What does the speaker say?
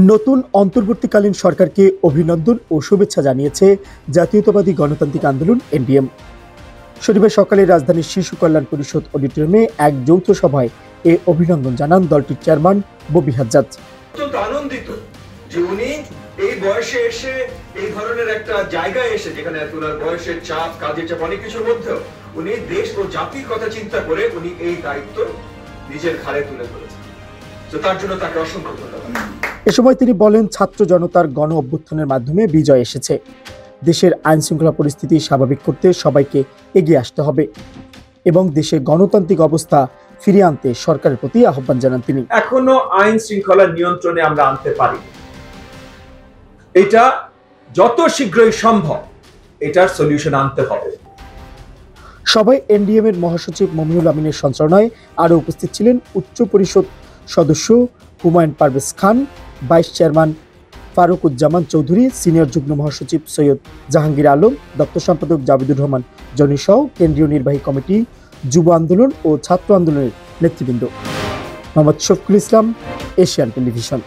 নতুন অন্তর্বর্তীকালীন সরকারকে অভিনন্দন ও শুভেচ্ছা জানিয়েছে জাতীয়তাবাদী গণতান্ত্রিক আন্দোলন এনডিএম। শনিবার সকালে রাজধানীর শিশু কল্যাণ পরিষদ অডিটোরিয়ামে এক যৌথ সভায় এ অভিনন্দন জানান দলটির চেয়ারম্যান ববি হাজ্জাজ। অত্যন্ত আনন্দিত যে উনি এই বয়সে এসে এই ধরনের একটা জায়গায় এসে, যেখানে ওনার বয়সের চাপ, কাজের চাপ, অনেক কিছুর মধ্যেও উনি দেশ ও জাতির কথা চিন্তা করে উনি এই দায়িত্ব নিজের ঘাড়ে তুলে ধরেছেন। তো তার জন্য তাকে অসংখ্য ধন্যবাদ। এ সময় তিনি বলেন, ছাত্র জনতার গণ অভ্যুত্থানের মাধ্যমে বিজয় এসেছে। দেশের আইন শৃঙ্খলা পরিস্থিতি স্বাভাবিক করতে সবাইকে এগিয়ে আসতে হবে এবং দেশে গণতান্ত্রিক অবস্থা ফিরিয়ে আনতে সরকারের প্রতি আহ্বান জানান তিনি। এখনো আইন শৃঙ্খলা নিয়ন্ত্রণে আমরা আনতে পারি, এটা যত শীঘ্রই সম্ভব এটার সলিউশন আনতে হবে। সবাই এনডিএম এর মহাসচিব মমিনুল আমিনের সঞ্চালনায় আরও উপস্থিত ছিলেন উচ্চ পরিষদ সদস্য Humayun Parvez Khan, vice chairman Faruquzzaman Chowdhury, senior যুগ্ম মহাসচিব সৈয়দ জাহাঙ্গীর আলম, দপ্তর সম্পাদক জাবিদুর রহমান জনি সহ কেন্দ্রীয় নির্বাহী কমিটি, যুব আন্দোলন ও ছাত্র আন্দোলনের নেতৃবৃন্দ। Mohammad Shafiqul Islam, Asian television.